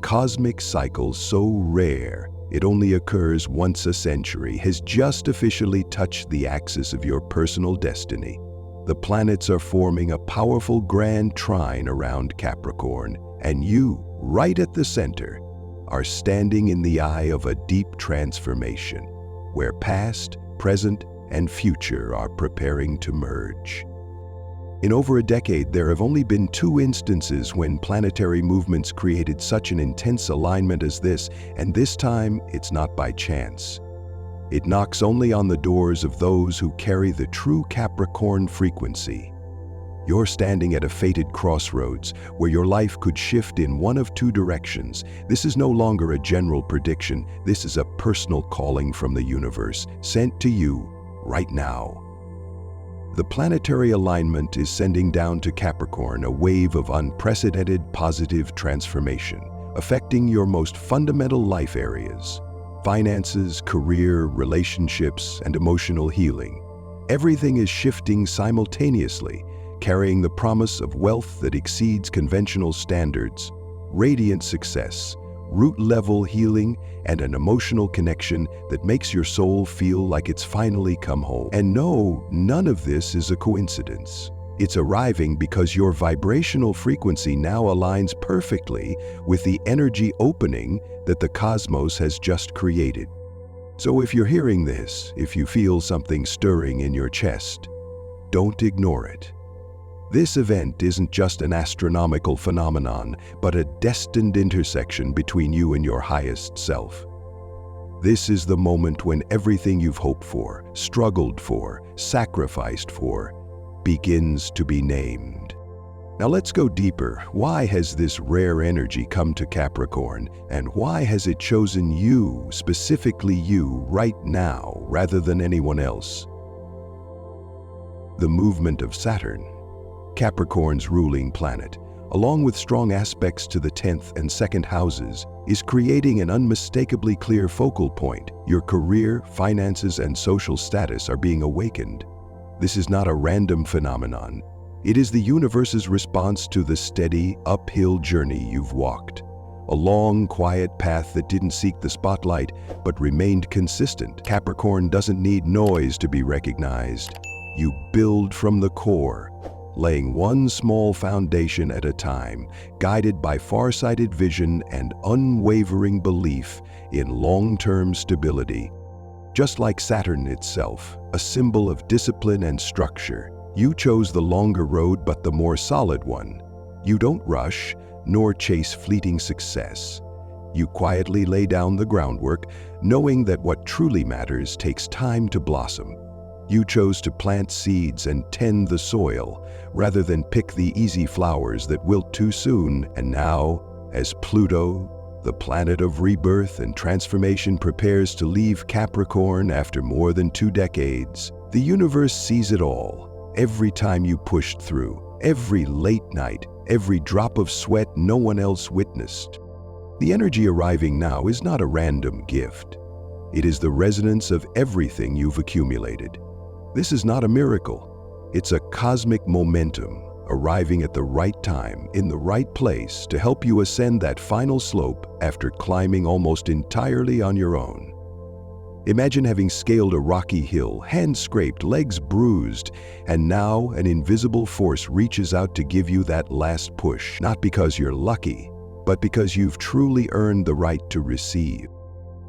cosmic cycle so rare it only occurs once a century has just officially touched the axis of your personal destiny. The planets are forming a powerful grand trine around Capricorn, and you, right at the center, are standing in the eye of a deep transformation, where past, present, and future are preparing to merge. In over a decade, there have only been 2 instances when planetary movements created such an intense alignment as this, and this time it's not by chance. It knocks only on the doors of those who carry the true Capricorn frequency. You're standing at a fated crossroads where your life could shift in one of 2 directions. This is no longer a general prediction. This is a personal calling from the universe, sent to you right now. The planetary alignment is sending down to Capricorn a wave of unprecedented positive transformation, affecting your most fundamental life areas: finances, career, relationships, and emotional healing. Everything is shifting simultaneously, carrying the promise of wealth that exceeds conventional standards, radiant success, root-level healing, and an emotional connection that makes your soul feel like it's finally come home. And no, none of this is a coincidence. It's arriving because your vibrational frequency now aligns perfectly with the energy opening that the cosmos has just created. So if you're hearing this, if you feel something stirring in your chest, don't ignore it. This event isn't just an astronomical phenomenon, but a destined intersection between you and your highest self. This is the moment when everything you've hoped for, struggled for, sacrificed for, begins to be named. Now let's go deeper. Why has this rare energy come to Capricorn, and why has it chosen you, specifically you, right now, rather than anyone else? The movement of Saturn, Capricorn's ruling planet, along with strong aspects to the 10th and 2nd houses, is creating an unmistakably clear focal point. Your career, finances, and social status are being awakened. This is not a random phenomenon. It is the universe's response to the steady, uphill journey you've walked. A long, quiet path that didn't seek the spotlight, but remained consistent. Capricorn doesn't need noise to be recognized. You build from the core, laying one small foundation at a time, guided by far-sighted vision and unwavering belief in long-term stability. Just like Saturn itself, a symbol of discipline and structure, you chose the longer road but the more solid one. You don't rush, nor chase fleeting success. You quietly lay down the groundwork, knowing that what truly matters takes time to blossom. You chose to plant seeds and tend the soil, rather than pick the easy flowers that wilt too soon. And now, as Pluto, the planet of rebirth and transformation, prepares to leave Capricorn after more than 2 decades, the universe sees it all. Every time you pushed through, every late night, every drop of sweat no one else witnessed. The energy arriving now is not a random gift. It is the resonance of everything you've accumulated. This is not a miracle. It's a cosmic momentum arriving at the right time, in the right place, to help you ascend that final slope after climbing almost entirely on your own. Imagine having scaled a rocky hill, hands scraped, legs bruised, and now an invisible force reaches out to give you that last push, not because you're lucky, but because you've truly earned the right to receive.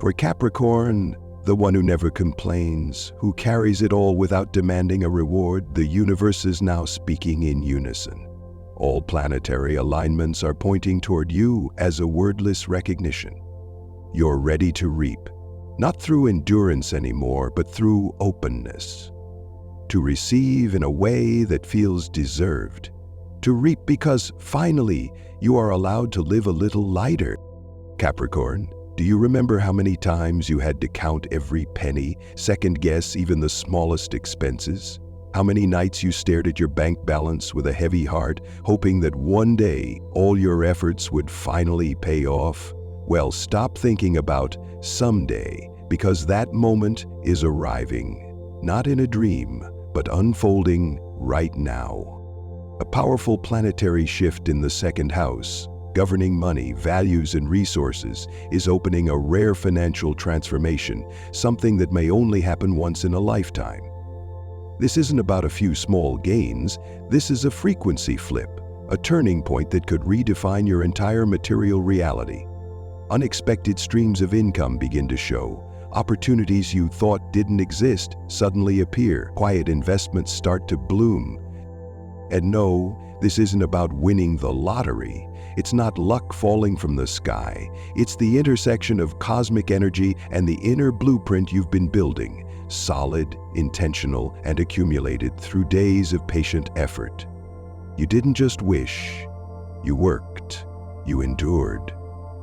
For Capricorn, the one who never complains, who carries it all without demanding a reward, the universe is now speaking in unison. All planetary alignments are pointing toward you as a wordless recognition. You're ready to reap, not through endurance anymore, but through openness. To receive in a way that feels deserved. To reap because, finally, you are allowed to live a little lighter. Capricorn, do you remember how many times you had to count every penny, second-guess even the smallest expenses? How many nights you stared at your bank balance with a heavy heart, hoping that one day all your efforts would finally pay off? Well, stop thinking about someday, because that moment is arriving, not in a dream, but unfolding right now. A powerful planetary shift in the 2nd house, governing money, values, and resources, is opening a rare financial transformation, something that may only happen once in a lifetime. This isn't about a few small gains, this is a frequency flip, a turning point that could redefine your entire material reality. Unexpected streams of income begin to show. Opportunities you thought didn't exist suddenly appear. Quiet investments start to bloom. And no, this isn't about winning the lottery. It's not luck falling from the sky. It's the intersection of cosmic energy and the inner blueprint you've been building, solid, intentional, and accumulated through days of patient effort. You didn't just wish, you worked, you endured.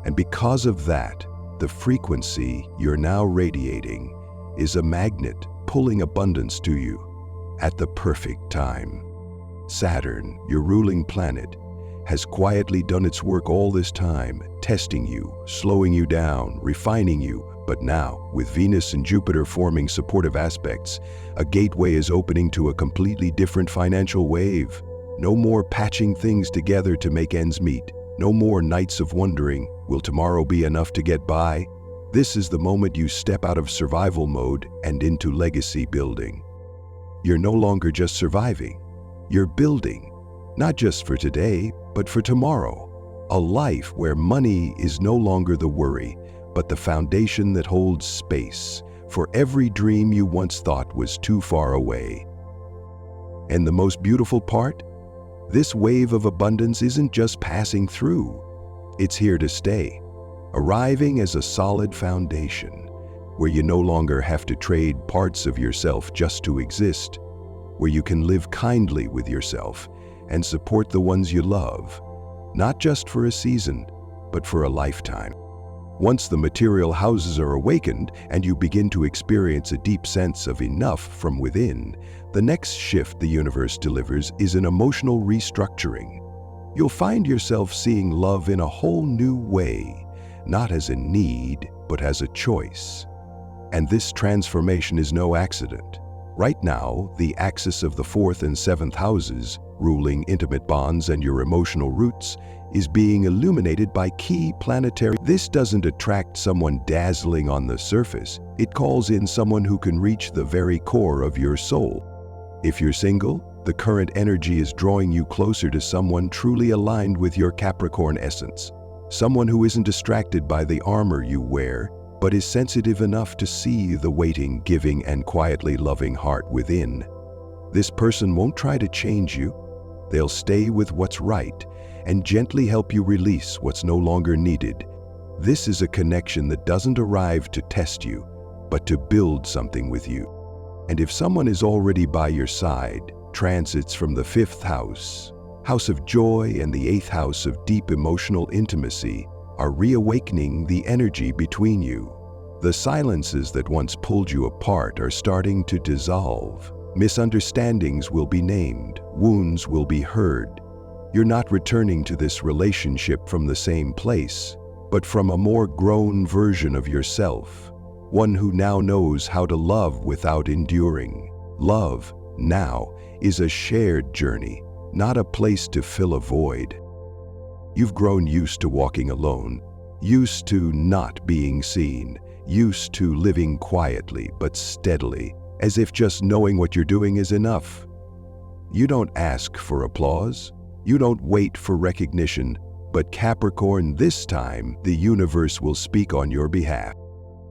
And because of that, the frequency you're now radiating is a magnet pulling abundance to you at the perfect time. Saturn, your ruling planet, has quietly done its work all this time, testing you, slowing you down, refining you. But now, with Venus and Jupiter forming supportive aspects, a gateway is opening to a completely different financial wave. No more patching things together to make ends meet. No more nights of wondering, will tomorrow be enough to get by? This is the moment you step out of survival mode and into legacy building. You're no longer just surviving. You're building, not just for today, but for tomorrow. A life where money is no longer the worry, but the foundation that holds space for every dream you once thought was too far away. And the most beautiful part? This wave of abundance isn't just passing through. It's here to stay, arriving as a solid foundation, where you no longer have to trade parts of yourself just to exist, where you can live kindly with yourself and support the ones you love, not just for a season, but for a lifetime. Once the material houses are awakened and you begin to experience a deep sense of enough from within, the next shift the universe delivers is an emotional restructuring. You'll find yourself seeing love in a whole new way, not as a need, but as a choice. And this transformation is no accident. Right now, the axis of the 4th and 7th houses, ruling intimate bonds and your emotional roots, is being illuminated by key planetary. This doesn't attract someone dazzling on the surface. It calls in someone who can reach the very core of your soul. If you're single, the current energy is drawing you closer to someone truly aligned with your Capricorn essence. Someone who isn't distracted by the armor you wear, but is sensitive enough to see the waiting, giving, and quietly loving heart within. This person won't try to change you. They'll stay with what's right and gently help you release what's no longer needed. This is a connection that doesn't arrive to test you, but to build something with you. And if someone is already by your side, transits from the 5th house, house of joy, and the 8th house of deep emotional intimacy, are reawakening the energy between you. The silences that once pulled you apart are starting to dissolve. Misunderstandings will be named, wounds will be heard. You're not returning to this relationship from the same place, but from a more grown version of yourself, one who now knows how to love without enduring. Love, now, is a shared journey, not a place to fill a void. You've grown used to walking alone, used to not being seen, used to living quietly but steadily, as if just knowing what you're doing is enough. You don't ask for applause, you don't wait for recognition, but Capricorn, this time, the universe will speak on your behalf.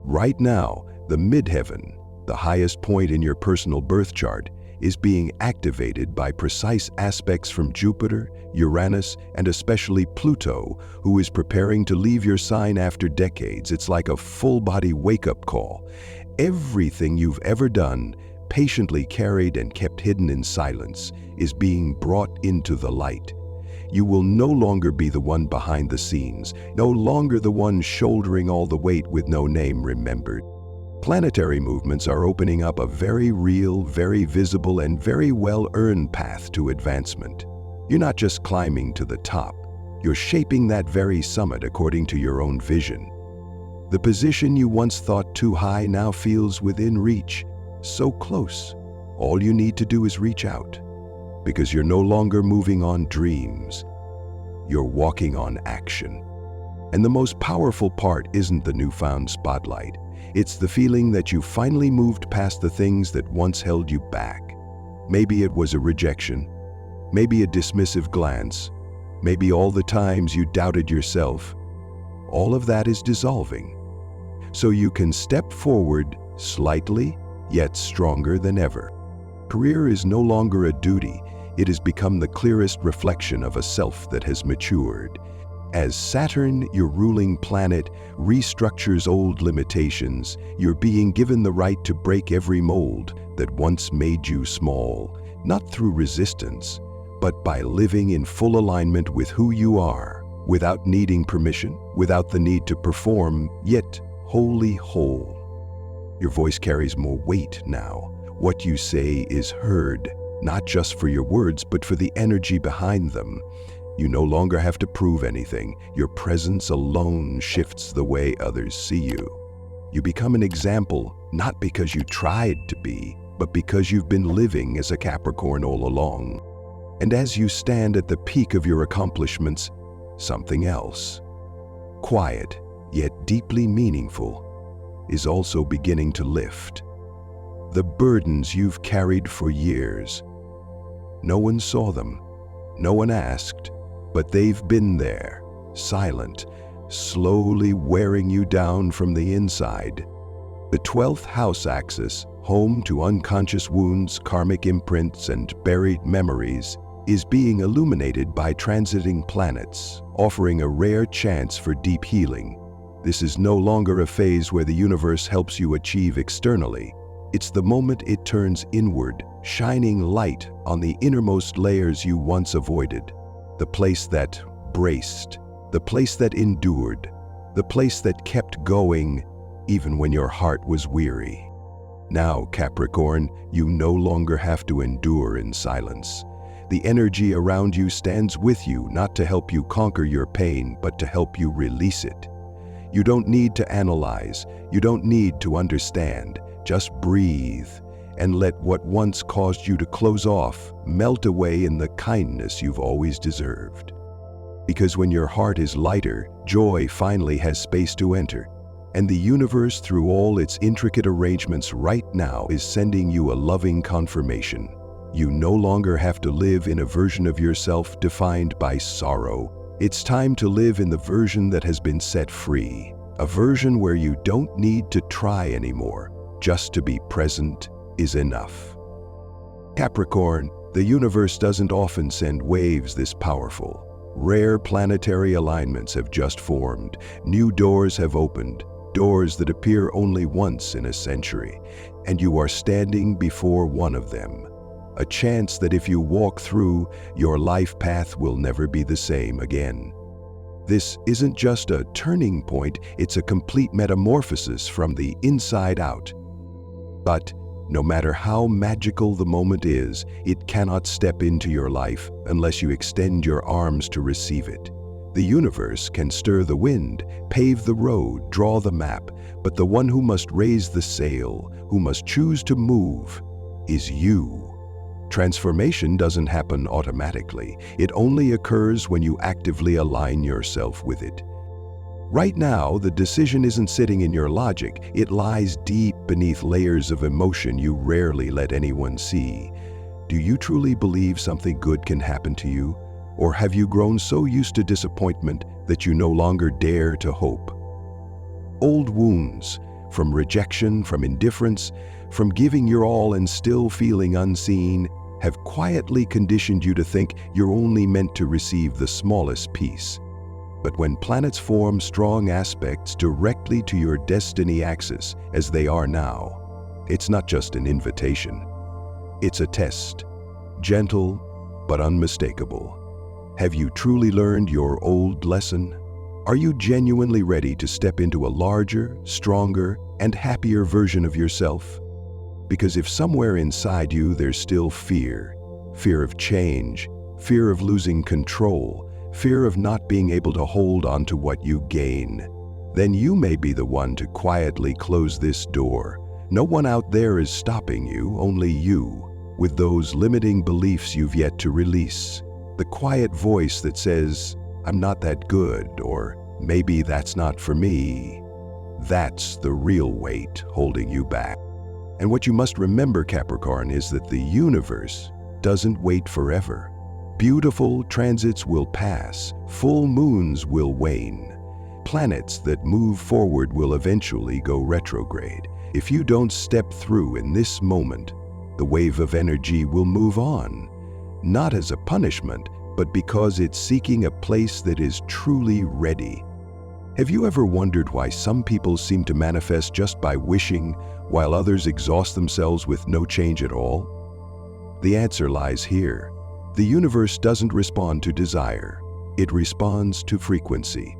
Right now, the Midheaven, the highest point in your personal birth chart, is being activated by precise aspects from Jupiter, Uranus, and especially Pluto, who is preparing to leave your sign after decades. It's like a full-body wake-up call. Everything you've ever done, patiently carried and kept hidden in silence, is being brought into the light. You will no longer be the one behind the scenes, no longer the one shouldering all the weight with no name remembered. Planetary movements are opening up a very real, very visible, and very well-earned path to advancement. You're not just climbing to the top, you're shaping that very summit according to your own vision. The position you once thought too high now feels within reach, so close. All you need to do is reach out, because you're no longer moving on dreams. you're walking on action. And the most powerful part isn't the newfound spotlight. It's the feeling that you finally moved past the things that once held you back. Maybe it was a rejection, maybe a dismissive glance, maybe all the times you doubted yourself. All of that is dissolving. So you can step forward slightly, yet stronger than ever. Career is no longer a duty. It has become the clearest reflection of a self that has matured. As Saturn, your ruling planet, restructures old limitations, you're being given the right to break every mold that once made you small, not through resistance, but by living in full alignment with who you are, without needing permission, without the need to perform, yet wholly whole. Your voice carries more weight now. What you say is heard, not just for your words, but for the energy behind them. You no longer have to prove anything. Your presence alone shifts the way others see you. You become an example, not because you tried to be, but because you've been living as a Capricorn all along. And as you stand at the peak of your accomplishments, something else, quiet yet deeply meaningful, is also beginning to lift. The burdens you've carried for years. No one saw them, no one asked, but they've been there, silent, slowly wearing you down from the inside. The 12th house axis, home to unconscious wounds, karmic imprints, and buried memories, is being illuminated by transiting planets, offering a rare chance for deep healing. This is no longer a phase where the universe helps you achieve externally. It's the moment it turns inward, shining light on the innermost layers you once avoided. The place that braced, the place that endured, the place that kept going even when your heart was weary. Now, Capricorn, you no longer have to endure in silence. The energy around you stands with you, not to help you conquer your pain, but to help you release it. You don't need to analyze, you don't need to understand. Just breathe and let what once caused you to close off melt away in the kindness you've always deserved. Because when your heart is lighter, joy finally has space to enter. And the universe, through all its intricate arrangements right now, is sending you a loving confirmation. You no longer have to live in a version of yourself defined by sorrow. It's time to live in the version that has been set free. A version where you don't need to try anymore. Just to be present is enough. Capricorn, the universe doesn't often send waves this powerful. Rare planetary alignments have just formed. New doors have opened, doors that appear only once in a century, and you are standing before one of them. A chance that if you walk through, your life path will never be the same again. This isn't just a turning point, it's a complete metamorphosis from the inside out. But no matter how magical the moment is, it cannot step into your life unless you extend your arms to receive it. The universe can stir the wind, pave the road, draw the map, but the one who must raise the sail, who must choose to move, is you. Transformation doesn't happen automatically. It only occurs when you actively align yourself with it. Right now, the decision isn't sitting in your logic. It lies deep beneath layers of emotion you rarely let anyone see. Do you truly believe something good can happen to you? Or have you grown so used to disappointment that you no longer dare to hope? Old wounds, from rejection, from indifference, from giving your all and still feeling unseen, have quietly conditioned you to think you're only meant to receive the smallest piece. But when planets form strong aspects directly to your destiny axis, as they are now, it's not just an invitation. It's a test, gentle but unmistakable. Have you truly learned your old lesson? Are you genuinely ready to step into a larger, stronger, and happier version of yourself? Because if somewhere inside you there's still fear of change, fear of losing control, fear of not being able to hold on to what you gain, then you may be the one to quietly close this door. No one out there is stopping you, only you, with those limiting beliefs you've yet to release. The quiet voice that says, I'm not that good, or maybe that's not for me. That's the real weight holding you back. And what you must remember, Capricorn, is that the universe doesn't wait forever. Beautiful transits will pass, full moons will wane. Planets that move forward will eventually go retrograde. If you don't step through in this moment, the wave of energy will move on, not as a punishment, but because it's seeking a place that is truly ready. Have you ever wondered why some people seem to manifest just by wishing, while others exhaust themselves with no change at all? The answer lies here. The universe doesn't respond to desire. It responds to frequency.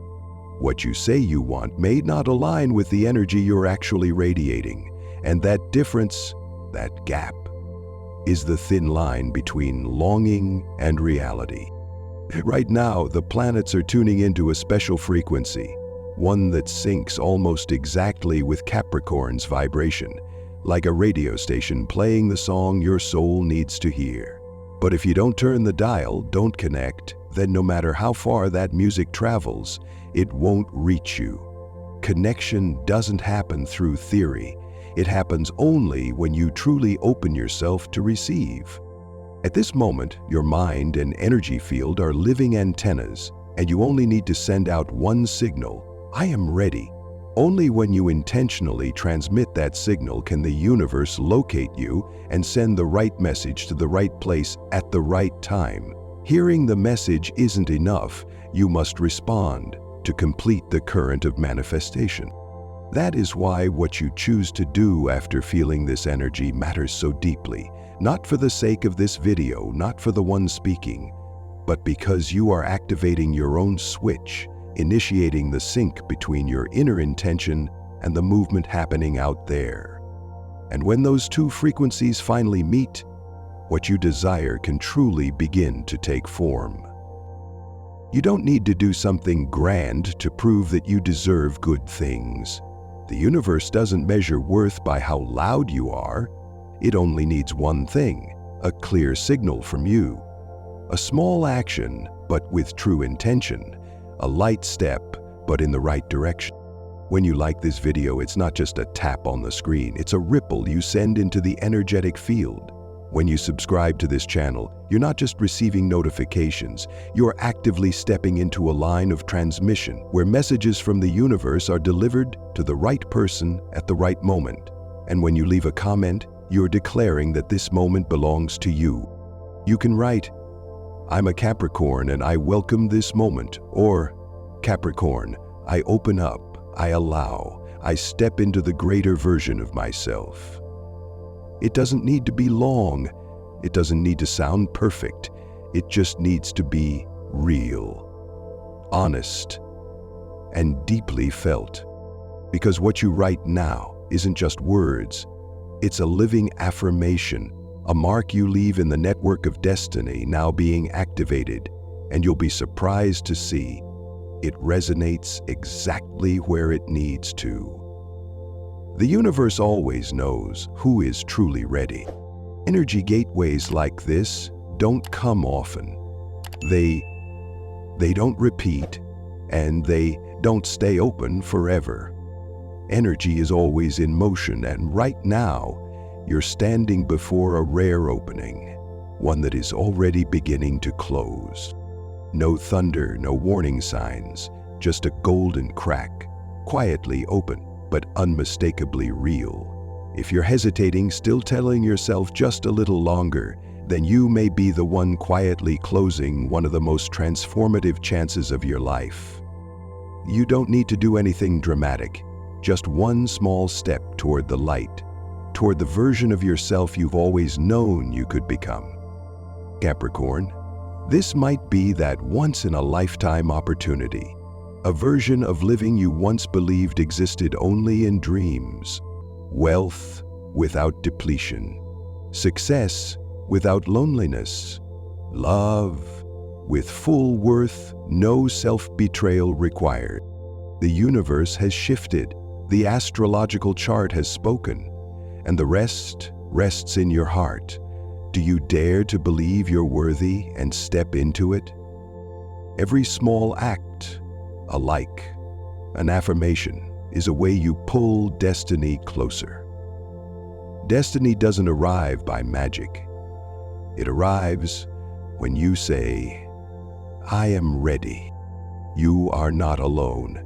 What you say you want may not align with the energy you're actually radiating, and that difference, that gap, is the thin line between longing and reality. Right now, the planets are tuning into a special frequency, one that syncs almost exactly with Capricorn's vibration, like a radio station playing the song your soul needs to hear. But if you don't turn the dial, don't connect, then no matter how far that music travels, it won't reach you. Connection doesn't happen through theory. It happens only when you truly open yourself to receive. At this moment, your mind and energy field are living antennas, and you only need to send out one signal: I am ready. Only when you intentionally transmit that signal can the universe locate you and send the right message to the right place at the right time. Hearing the message isn't enough. You must respond to complete the current of manifestation. That is why what you choose to do after feeling this energy matters so deeply. Not for the sake of this video, not for the one speaking, but because you are activating your own switch, initiating the sync between your inner intention and the movement happening out there. And when those two frequencies finally meet, what you desire can truly begin to take form. You don't need to do something grand to prove that you deserve good things. The universe doesn't measure worth by how loud you are. It only needs one thing: a clear signal from you. A small action, but with true intention. A light step, but in the right direction. When you like this video, it's not just a tap on the screen, it's a ripple you send into the energetic field. When you subscribe to this channel, you're not just receiving notifications, you're actively stepping into a line of transmission where messages from the universe are delivered to the right person at the right moment. And when you leave a comment, you're declaring that this moment belongs to you. You can write, "I'm a Capricorn and I welcome this moment," or "Capricorn, I open up, I allow, I step into the greater version of myself." It doesn't need to be long. It doesn't need to sound perfect. It just needs to be real, honest, and deeply felt. Because what you write now isn't just words. It's a living affirmation, a mark you leave in the network of destiny now being activated, and you'll be surprised to see it resonates exactly where it needs to. The universe always knows who is truly ready. Energy gateways like this don't come often. They don't repeat, and they don't stay open forever. Energy is always in motion, and right now, you're standing before a rare opening, one that is already beginning to close. No thunder, no warning signs, just a golden crack, quietly open, but unmistakably real. If you're hesitating, still telling yourself just a little longer, then you may be the one quietly closing one of the most transformative chances of your life. You don't need to do anything dramatic, just one small step toward the light, toward the version of yourself you've always known you could become. Capricorn, this might be that once-in-a-lifetime opportunity, a version of living you once believed existed only in dreams. Wealth without depletion. Success without loneliness. Love with full worth, no self-betrayal required. The universe has shifted. The astrological chart has spoken. And the rest rests in your heart. Do you dare to believe you're worthy and step into it? Every small act, a like, an affirmation, is a way you pull destiny closer. Destiny doesn't arrive by magic. It arrives when you say, "I am ready." You are not alone.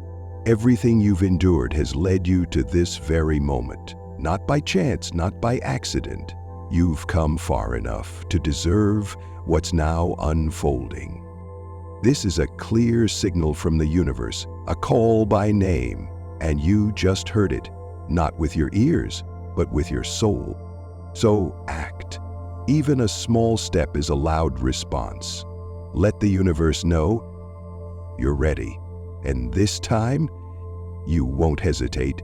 Everything you've endured has led you to this very moment. Not by chance, not by accident. You've come far enough to deserve what's now unfolding. This is a clear signal from the universe, a call by name, and you just heard it, not with your ears, but with your soul. So act. Even a small step is a loud response. Let the universe know you're ready. And this time, you won't hesitate.